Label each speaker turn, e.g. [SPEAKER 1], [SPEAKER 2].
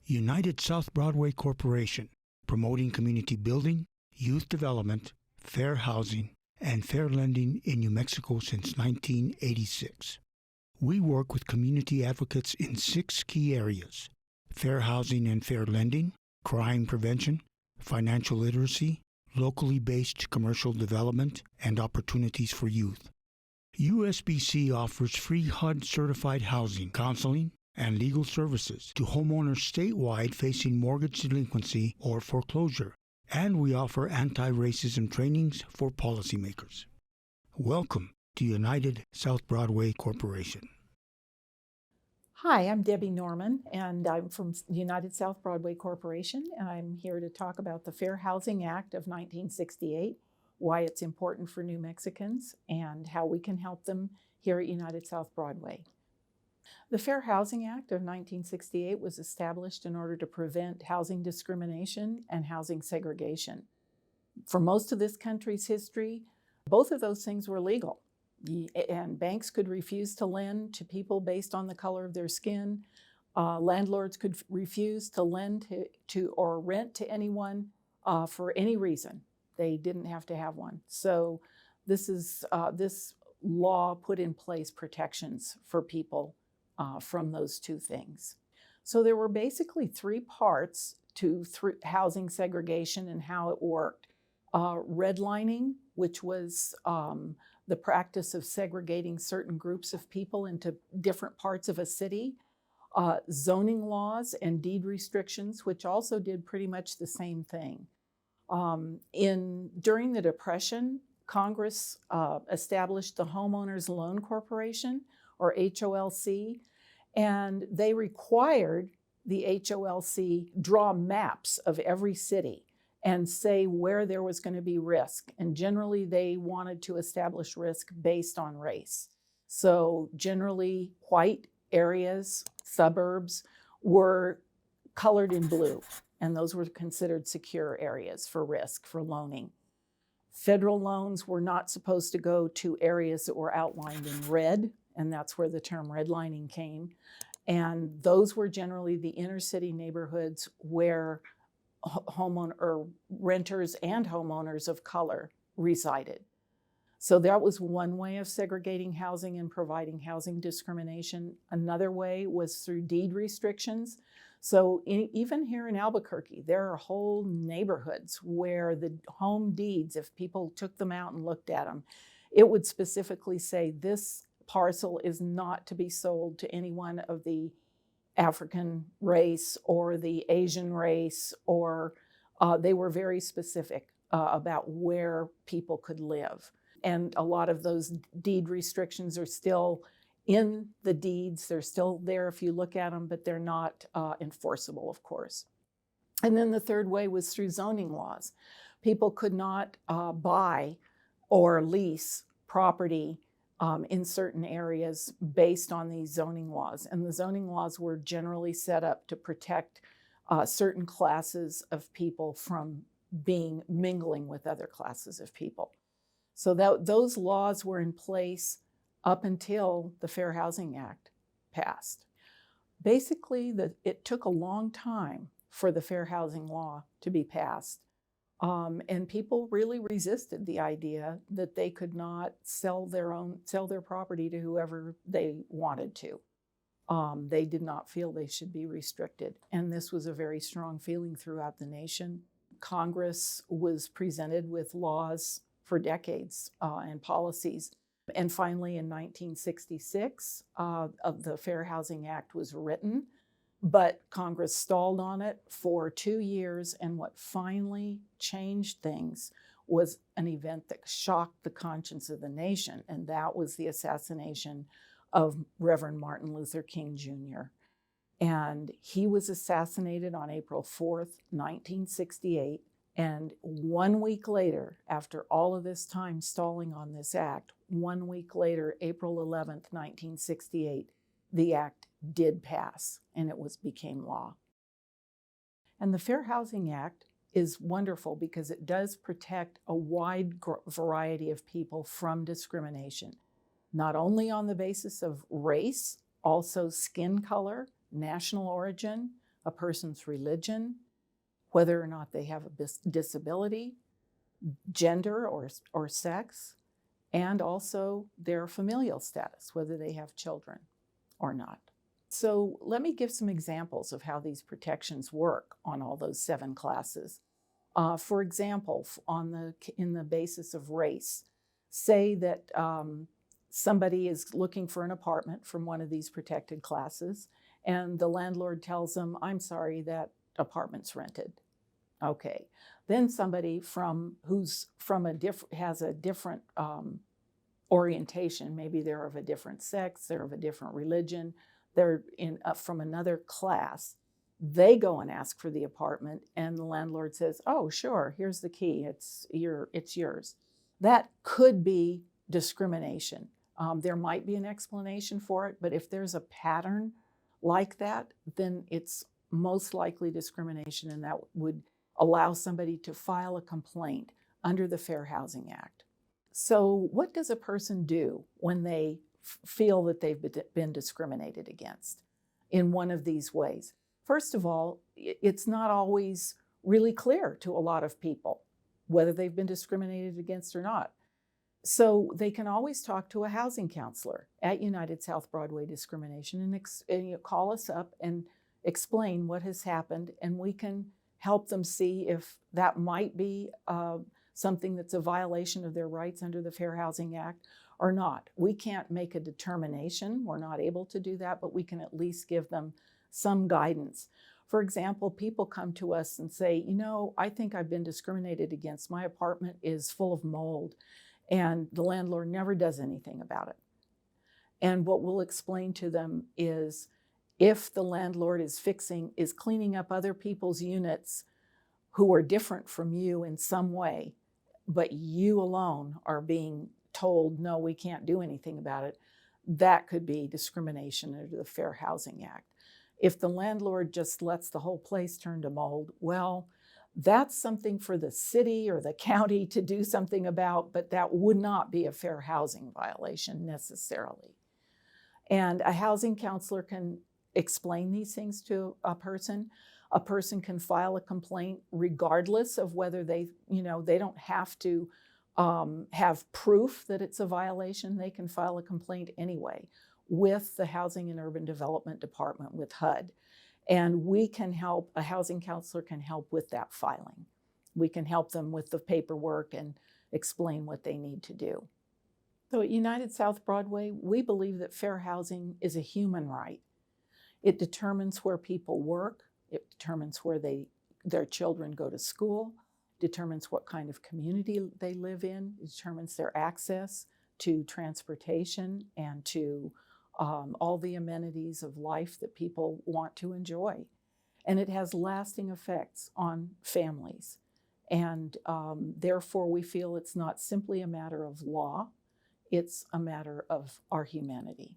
[SPEAKER 1] United South Broadway Corporation, promoting community building, youth development, fair housing, and fair lending in New Mexico since 1986. We work with community advocates in 6 key areas: fair housing and fair lending, crime prevention, financial literacy, locally based commercial development, and opportunities for youth. USBC offers free HUD-certified housing, counseling, and legal services to homeowners statewide facing mortgage delinquency or foreclosure, and we offer anti-racism trainings for policymakers. Welcome to United South Broadway Corporation.
[SPEAKER 2] Hi, I'm Debbie Norman, and I'm from United South Broadway Corporation, and I'm here to talk about the Fair Housing Act of 1968, why it's important for New Mexicans, and how we can help them here at United South Broadway. The Fair Housing Act of 1968 was established in order to prevent housing discrimination and housing segregation. For most of this country's history, both of those things were legal. And banks could refuse to lend to people based on the color of their skin. Landlords could refuse to lend to or rent to anyone for any reason. They didn't have to have one. So this law put in place protections for people from those two things. So there were basically 3 parts to housing segregation and how it worked. Redlining, which was the practice of segregating certain groups of people into different parts of a city. Zoning laws and deed restrictions, which also did pretty much the same thing. During the Depression, Congress established the Homeowners Loan Corporation, or HOLC, and they required the HOLC draw maps of every city and say where there was going to be risk. And generally, they wanted to establish risk based on race. So generally, white areas, suburbs, were colored in blue, and those were considered secure areas for risk, for loaning. Federal loans were not supposed to go to areas that were outlined in red, and that's where the term redlining came. And those were generally the inner city neighborhoods where renters and homeowners of color resided. So that was one way of segregating housing and providing housing discrimination. Another way was through deed restrictions. So even here in Albuquerque, there are whole neighborhoods where the home deeds, if people took them out and looked at them, it would specifically say this parcel is not to be sold to anyone of the African race or the Asian race, or they were very specific about where people could live. And a lot of those deed restrictions are still in the deeds. They're still there if you look at them, but they're not enforceable, of course. And then the third way was through zoning laws. People could not buy or lease property in certain areas based on these zoning laws. And the zoning laws were generally set up to protect certain classes of people from mingling with other classes of people. So those laws were in place up until the Fair Housing Act passed. Basically, it took a long time for the Fair Housing Law to be passed. And people really resisted the idea that they could not sell their property to whoever they wanted to. They did not feel they should be restricted. And this was a very strong feeling throughout the nation. Congress was presented with laws for decades and policies. And finally, in 1966, the Fair Housing Act was written. But Congress stalled on it for 2 years, and what finally changed things was an event that shocked the conscience of the nation, and that was the assassination of Reverend Martin Luther King Jr. And he was assassinated on April 4th, 1968, and 1 week later, after all of this time stalling on this act, 1 week later, April 11th, 1968, the act did pass, and it became law. And the Fair Housing Act is wonderful because it does protect a wide variety of people from discrimination, not only on the basis of race, also skin color, national origin, a person's religion, whether or not they have a disability, gender or sex, and also their familial status, whether they have children or not. So let me give some examples of how these protections work on all those 7 classes. For example, in the basis of race, say that somebody is looking for an apartment from one of these protected classes, and the landlord tells them, "I'm sorry, that apartment's rented." Okay, then somebody has a different orientation, maybe they're of a different sex, they're of a different religion, they're from another class. They go and ask for the apartment, and the landlord says, "Oh, sure, here's the key. It's yours." That could be discrimination. There might be an explanation for it, but if there's a pattern like that, then it's most likely discrimination, and that would allow somebody to file a complaint under the Fair Housing Act. So what does a person do when they feel that they've been discriminated against in one of these ways? First of all, it's not always really clear to a lot of people whether they've been discriminated against or not. So they can always talk to a housing counselor at United South Broadway Discrimination and call us up and explain what has happened, and we can help them see if that might be something that's a violation of their rights under the Fair Housing Act or not. We can't make a determination. We're not able to do that, but we can at least give them some guidance. For example, people come to us and say, I think I've been discriminated against. My apartment is full of mold, and the landlord never does anything about it. And what we'll explain to them is if the landlord is cleaning up other people's units who are different from you in some way, but you alone are being told, no, we can't do anything about it, that could be discrimination under the Fair Housing Act. If the landlord just lets the whole place turn to mold, well, that's something for the city or the county to do something about, but that would not be a fair housing violation necessarily. And a housing counselor can explain these things to a person. A person can file a complaint regardless of whether they don't have to have proof that it's a violation. They can file a complaint anyway with the Housing and Urban Development Department, with HUD. And we can help, a housing counselor can help with that filing. We can help them with the paperwork and explain what they need to do. So at United South Broadway, we believe that fair housing is a human right. It determines where people work, it determines where their children go to school, determines what kind of community they live in, it determines their access to transportation and to all the amenities of life that people want to enjoy. And it has lasting effects on families. And therefore, we feel it's not simply a matter of law, it's a matter of our humanity.